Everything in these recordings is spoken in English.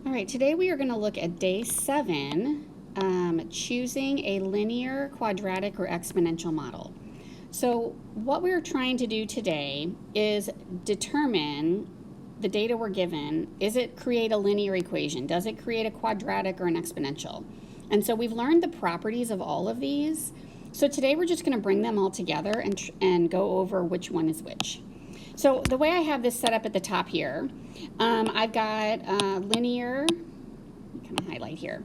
All right, today we are going to look at day 7, choosing a linear, quadratic, or exponential model. So what we're trying to do today is determine the data we're given. Is it create a linear equation? Does it create a quadratic or an exponential? And so we've learned the properties of all of these. So today we're just going to bring them all together and go over which one is which. So the way I have this set up at the top here, I've got linear, kind of highlight here,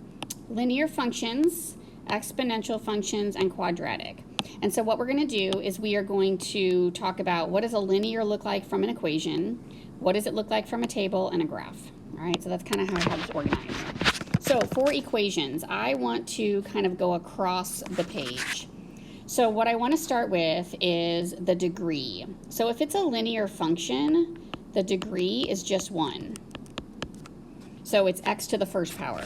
linear functions, exponential functions, and quadratic. And so what we're going to do is we are going to talk about what does a linear look like from an equation, what does it look like from a table, and a graph. All right, so that's kind of how I have this organized. So for equations, I want to kind of go across the page. So what I want to start with is the degree. So if it's a linear function, the degree is just 1. So it's x to the first power.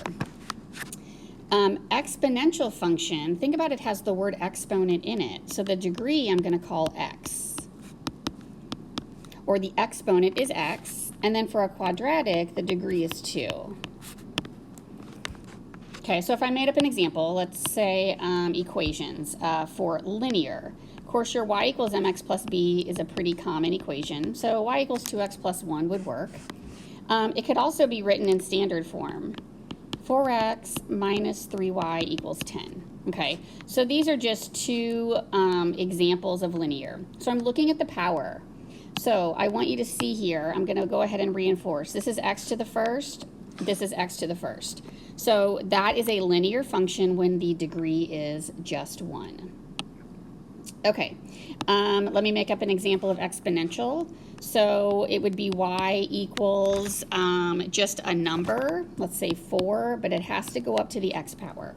Exponential function, think about it has the word exponent in it. So the degree I'm going to call x. Or the exponent is x. And then for a quadratic, the degree is 2. Okay, so if I made up an example, let's say equations for linear. Of course, your y equals mx plus b is a pretty common equation. So y equals 2x plus 1 would work. It could also be written in standard form. 4x minus 3y equals 10. Okay, so these are just two examples of linear. So I'm looking at the power. So I want you to see here, I'm going to go ahead and reinforce. This is x to the first. This is x to the first. So that is a linear function when the degree is just 1. Okay, let me make up an example of exponential. So it would be y equals just a number, let's say 4, but it has to go up to the x power.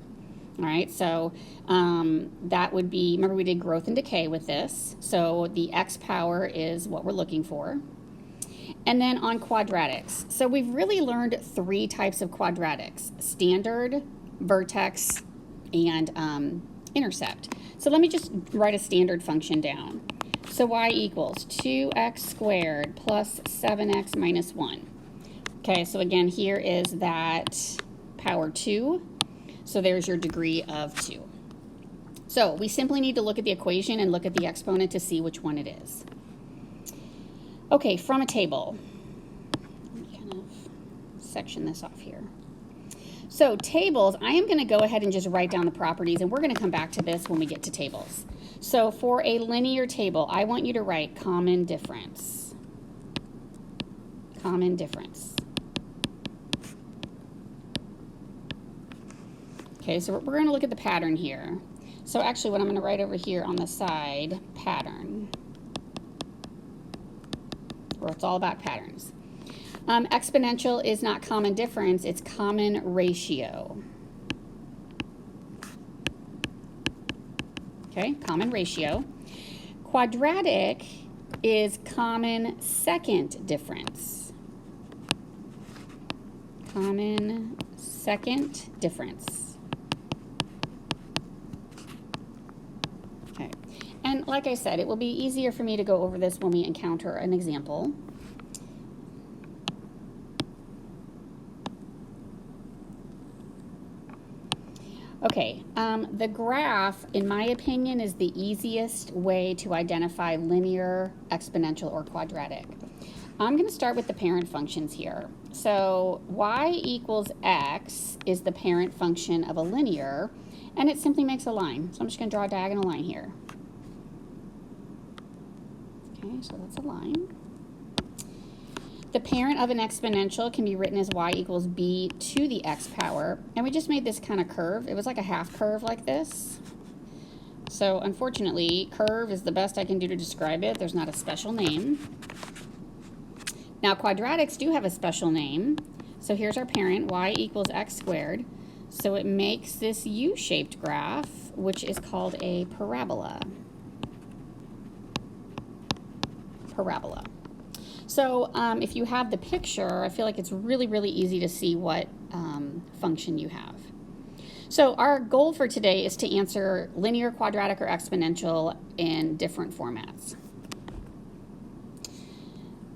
All right, so that would be, remember we did growth and decay with this. So the x power is what we're looking for. And then on quadratics. So we've really learned 3 types of quadratics: standard, vertex, and intercept. So let me just write a standard function down. So y equals 2x squared plus 7x minus 1. Okay, so again, here is that power 2. So there's your degree of 2. So we simply need to look at the equation and look at the exponent to see which one it is. Okay, from a table. Let me kind of section this off here. So tables, I am going to go ahead and just write down the properties, and we're going to come back to this when we get to tables. So for a linear table, I want you to write common difference. Common difference. Okay, so we're going to look at the pattern here. So actually what I'm going to write over here on the side, pattern. Where it's all about patterns. Exponential is not common difference, it's common ratio. Okay, common ratio. Quadratic is common second difference. Common second difference. Okay. And like I said, it will be easier for me to go over this when we encounter an example. Okay, the graph, in my opinion, is the easiest way to identify linear, exponential, or quadratic. I'm going to start with the parent functions here. So y equals x is the parent function of a linear, and it simply makes a line. So I'm just going to draw a diagonal line here. Okay, so that's a line. The parent of an exponential can be written as y equals b to the x power. And we just made this kind of curve. It was like a half curve like this. So unfortunately, curve is the best I can do to describe it. There's not a special name. Now quadratics do have a special name. So here's our parent, y equals x squared. So it makes this U-shaped graph, which is called a parabola. Parabola. So if you have the picture, I feel like it's really, really easy to see what function you have. So our goal for today is to answer linear, quadratic, or exponential in different formats.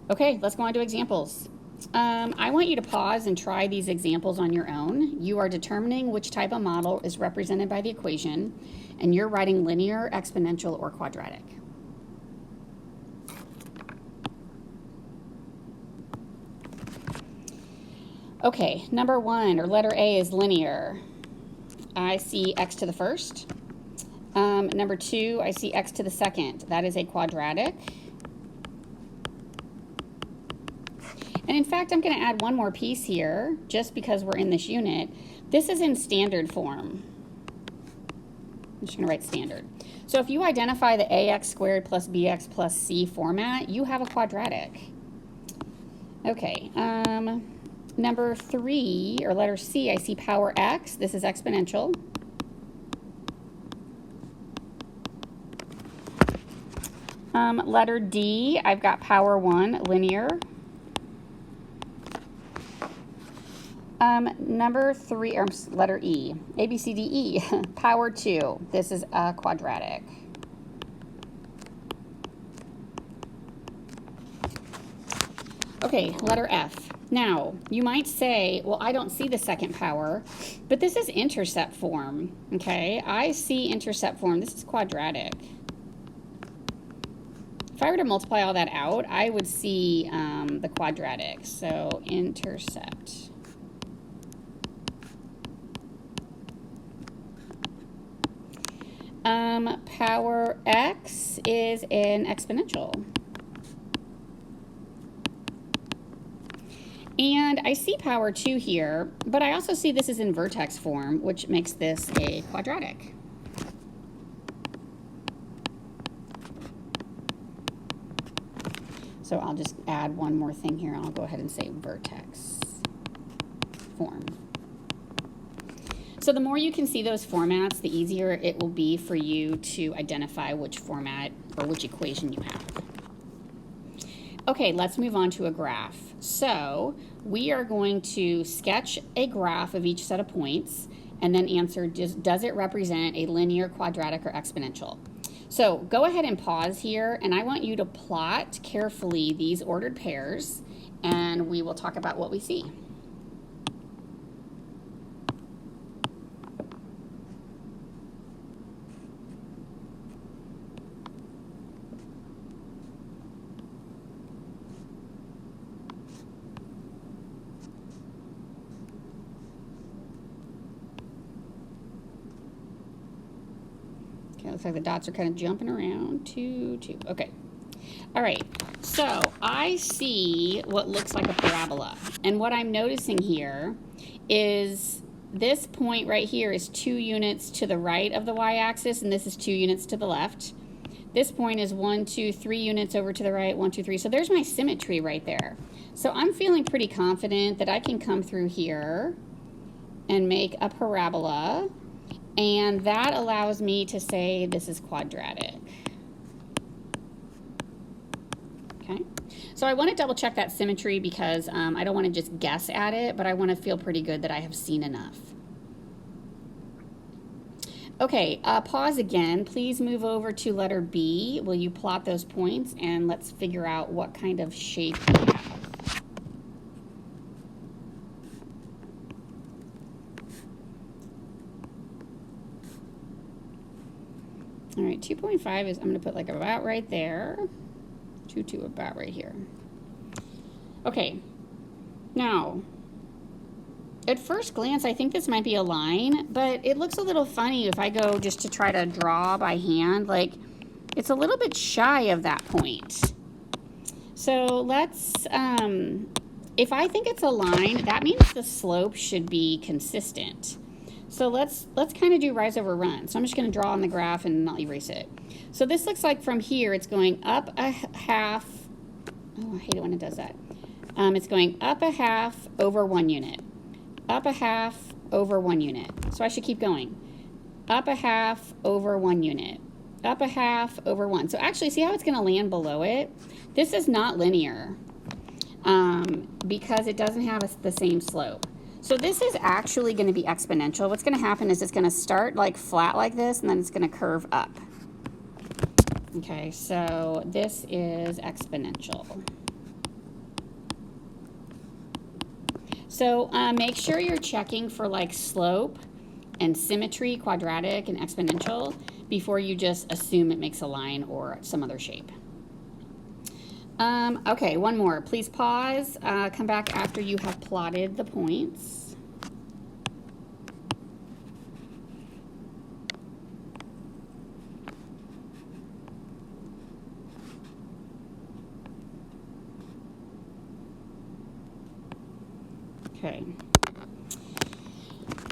Okay, let's go on to examples. I want you to pause and try these examples on your own. You are determining which type of model is represented by the equation, and you're writing linear, exponential, or quadratic. Okay, number 1, or letter A, is linear. I see x to the first. Number 2, I see x to the second. That is a quadratic. And in fact, I'm going to add one more piece here, just because we're in this unit. This is in standard form. I'm just going to write standard. So if you identify the ax squared plus bx plus c format, you have a quadratic. Okay, number 3, or letter C, I see power x. This is exponential. Letter D, I've got power 1, linear. Number 3, or letter E, A, B, C, D, E, power 2. This is a quadratic. Okay, letter F. Now, you might say, well, I don't see the second power, but this is intercept form, okay? I see intercept form. This is quadratic. If I were to multiply all that out, I would see the quadratic. So intercept. Power x is an exponential. And I see power 2 here, but I also see this is in vertex form, which makes this a quadratic. So I'll just add one more thing here. I'll go ahead and say vertex form. So the more you can see those formats, the easier it will be for you to identify which format or which equation you have. Okay, let's move on to a graph. So we are going to sketch a graph of each set of points and then answer, does it represent a linear, quadratic, or exponential? So go ahead and pause here, and I want you to plot carefully these ordered pairs, and we will talk about what we see. Okay, looks like the dots are kind of jumping around. 2, 2. Okay. All right. So I see what looks like a parabola. And what I'm noticing here is this point right here is 2 units to the right of the y-axis, and this is 2 units to the left. This point is 1, 2, 3 units over to the right, 1, 2, 3. So there's my symmetry right there. So I'm feeling pretty confident that I can come through here and make a parabola. And that allows me to say this is quadratic. Okay, so I want to double check that symmetry because I don't want to just guess at it, but I want to feel pretty good that I have seen enough. Okay, pause again. Please move over to letter B. Will you plot those points, and let's figure out what kind of shape we have. All right, 2.5 is, I'm going to put like about right there. 2, 2, about right here. Okay, now, at first glance, I think this might be a line, but it looks a little funny if I go just to try to draw by hand. Like, it's a little bit shy of that point. So let's, if I think it's a line, that means the slope should be consistent. So let's kind of do rise over run. So I'm just going to draw on the graph and not erase it. So this looks like from here, it's going up a half. Oh, I hate it when it does that. It's going up a half over 1 unit. Up a half over 1 unit. So I should keep going. Up a half over 1 unit. Up a half over 1. So actually, see how it's going to land below it? This is not linear because it doesn't have the same slope. So this is actually going to be exponential. What's going to happen is it's going to start like flat like this, and then it's going to curve up. Okay, so this is exponential. So make sure you're checking for like slope and symmetry, quadratic and exponential, before you just assume it makes a line or some other shape. Okay, one more. Please pause. Come back after you have plotted the points. Okay.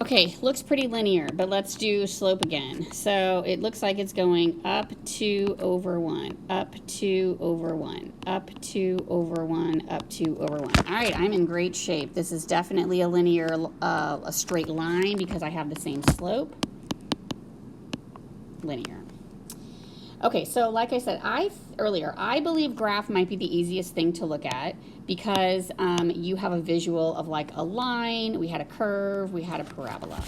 Okay, looks pretty linear, but let's do slope again. So it looks like it's going up 2 over 1, up 2 over 1, up 2 over 1, up 2 over 1. All right, I'm in great shape. This is definitely a linear, a straight line because I have the same slope. Linear. Okay, so like I said earlier, I believe graph might be the easiest thing to look at because you have a visual of like a line, we had a curve, we had a parabola.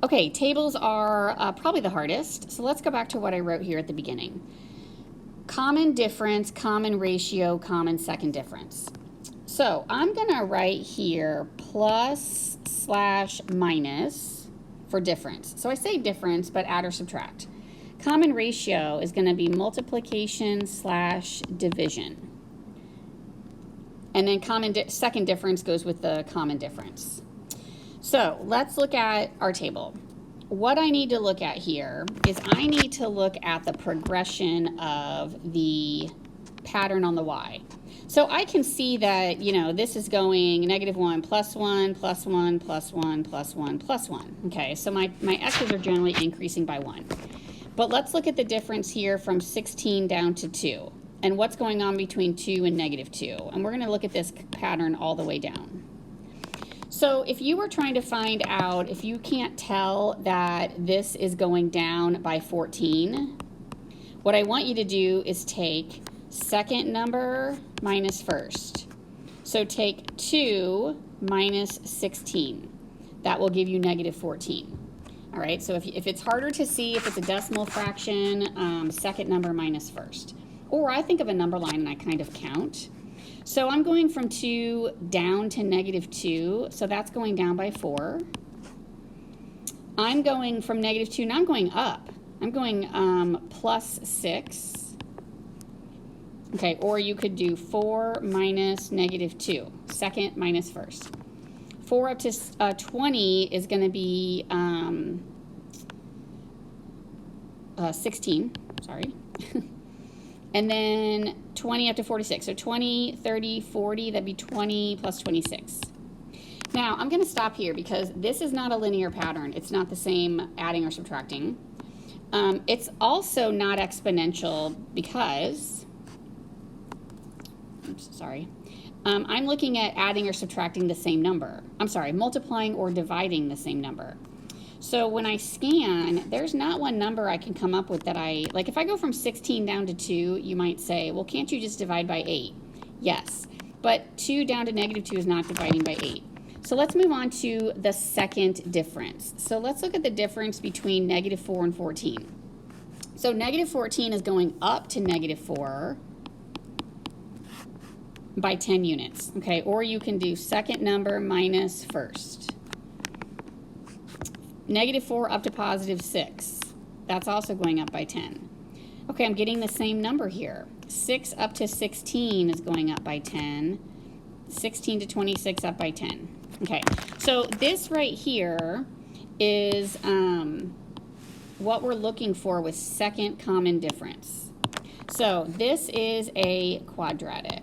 Okay, tables are probably the hardest, so let's go back to what I wrote here at the beginning. Common difference, common ratio, common second difference. So I'm gonna write here plus slash minus for difference. So I say difference, but add or subtract. Common ratio is going to be multiplication slash division. And then second difference goes with the common difference. So let's look at our table. What I need to look at here is I need to look at the progression of the pattern on the y. So I can see that, you know, this is going -1, +1, +1, +1, +1, +1. Okay, so my x's are generally increasing by 1. But let's look at the difference here from 16 down to 2 and what's going on between 2 and -2. And we're going to look at this pattern all the way down. So if you were trying to find out, if you can't tell that this is going down by 14, what I want you to do is take second number minus first. So take 2 minus 16. That will give you -14. All right, so if it's harder to see, if it's a decimal fraction, second number minus first. Or I think of a number line and I kind of count. So I'm going from 2 down to -2, so that's going down by 4. I'm going from -2, now I'm going up. I'm going plus 6. Okay, or you could do 4 minus -2, second minus first. 4 up to 20 is going to be 16, sorry. And then 20 up to 46. So 20, 30, 40, that'd be 20 plus 26. Now, I'm going to stop here because this is not a linear pattern. It's not the same adding or subtracting. It's also not exponential because, oops, sorry. I'm looking at adding or subtracting the same number. I'm sorry, multiplying or dividing the same number. So when I scan, there's not one number I can come up with that like if I go from 16 down to 2, you might say, well, can't you just divide by 8? Yes, but 2 down to -2 is not dividing by 8. So let's move on to the second difference. So let's look at the difference between -4 and 14. So -14 is going up to -4 by 10 units, okay? Or you can do second number minus first. -4 up to +6. That's also going up by 10. Okay, I'm getting the same number here. 6 up to 16 is going up by 10. 16 to 26 up by 10. Okay, so this right here is what we're looking for with second common difference. So this is a quadratic.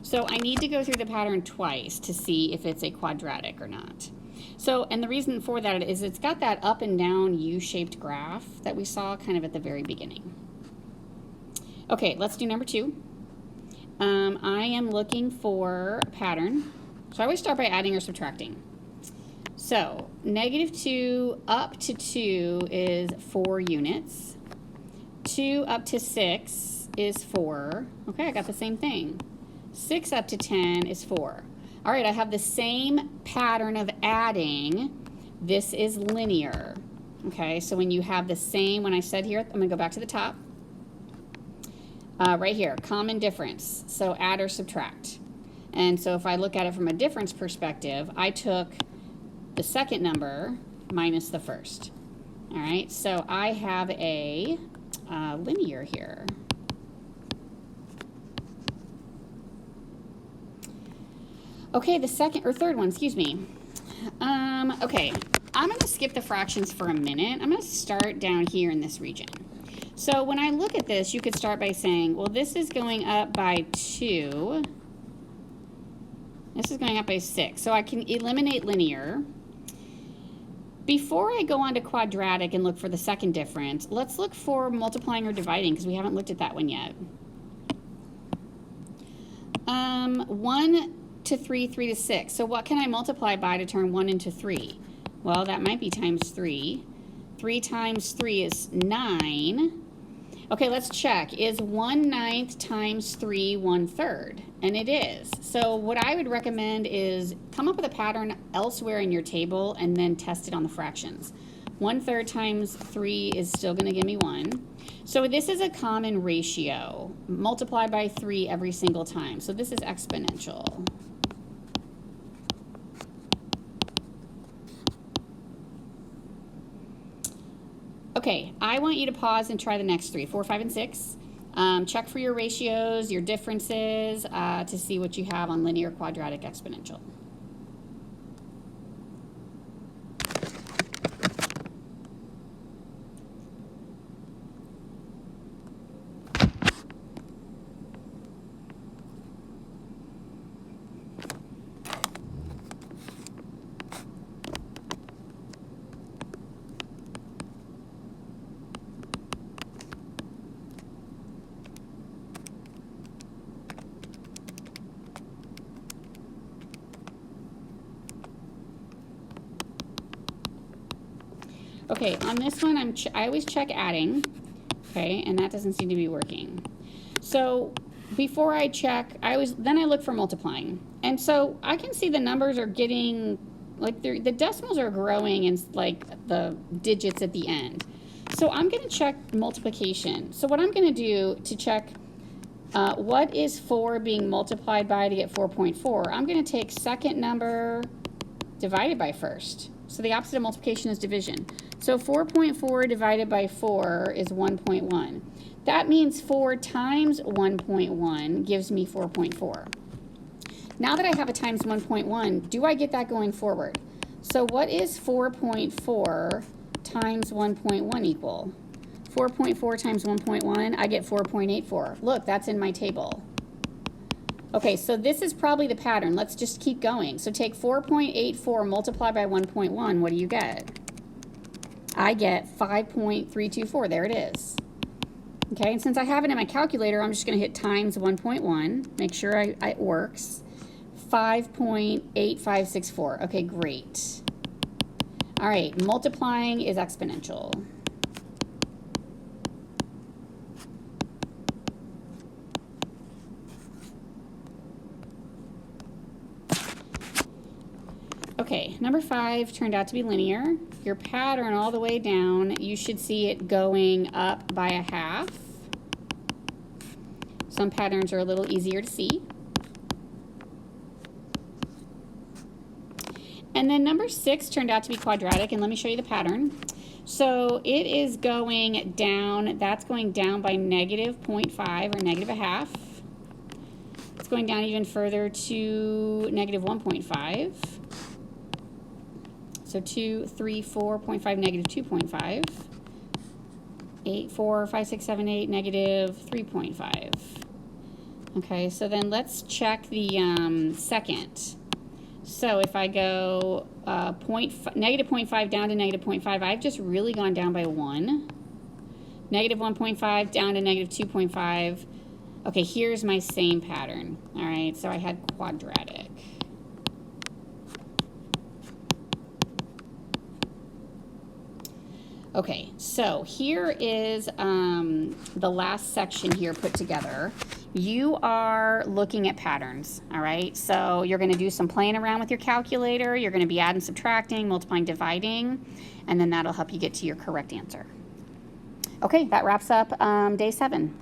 So I need to go through the pattern twice to see if it's a quadratic or not. So, and the reason for that is it's got that up and down U-shaped graph that we saw kind of at the very beginning. Okay, let's do number 2. I am looking for a pattern. So I always start by adding or subtracting. So -2 up to 2 is 4 units. 2 up to 6 is 4. Okay, I got the same thing. 6 up to 10 is 4. All right, I have the same pattern of adding. This is linear. Okay, so when you have the same, when I said here, I'm going to go back to the top. Right here, common difference. So add or subtract. And so if I look at it from a difference perspective, I took the second number minus the first. All right, so I have a linear here. Okay, the second or third one, excuse me. Okay, I'm going to skip the fractions for a minute. I'm going to start down here in this region. So when I look at this, you could start by saying, well, this is going up by 2. This is going up by 6. So I can eliminate linear. Before I go on to quadratic and look for the second difference, let's look for multiplying or dividing because we haven't looked at that one yet. 1 to 3, 3 to 6. So what can I multiply by to turn 1 into 3? Well, that might be times 3. 3 times 3 is 9. Okay, let's check. Is 1/9 times 3 1/3? And it is. So what I would recommend is come up with a pattern elsewhere in your table and then test it on the fractions. 1/3 times 3 is still going to give me 1. So this is a common ratio. Multiply by 3 every single time. So this is exponential. Okay, I want you to pause and try the next 3, 4, 5, and 6. Check for your ratios, your differences, to see what you have on linear, quadratic, exponential. Okay, on this one, I always check adding, okay, and that doesn't seem to be working. So before I check, then I look for multiplying. And so I can see the numbers are getting, like the decimals are growing in like the digits at the end. So I'm going to check multiplication. So what I'm going to do to check what is 4 being multiplied by to get 4.4, I'm going to take second number divided by first. So the opposite of multiplication is division. So 4.4 divided by 4 is 1.1. That means 4 times 1.1 gives me 4.4. Now that I have a times 1.1, do I get that going forward? So what is 4.4 times 1.1 equal? 4.4 times 1.1, I get 4.84. Look, that's in my table. Okay, so this is probably the pattern. Let's just keep going. So take 4.84, multiply by 1.1. What do you get? I get 5.324. There it is. Okay, and since I have it in my calculator, I'm just going to hit times 1.1. Make sure it works. 5.8564. Okay, great. All right, multiplying is exponential. Okay, number 5 turned out to be linear. Your pattern all the way down, you should see it going up by a half. Some patterns are a little easier to see. And then number 6 turned out to be quadratic, and let me show you the pattern. So it is going down, that's going down by negative 0.5 or negative a half. It's going down even further to negative 1.5. So 2, 3, 4.5, negative 2.5. 8, 4, 5, 6, 7, 8, negative 3.5. Okay, so then let's check the second. So if I go negative 0.5 down to negative 0.5, I've just really gone down by 1. Negative 1.5 down to negative 2.5. Okay, here's my same pattern. All right, so I had quadratic. Okay, so here is the last section here put together. You are looking at patterns, all right? So you're going to do some playing around with your calculator. You're going to be adding, subtracting, multiplying, dividing, and then that'll help you get to your correct answer. Okay, that wraps up day 7.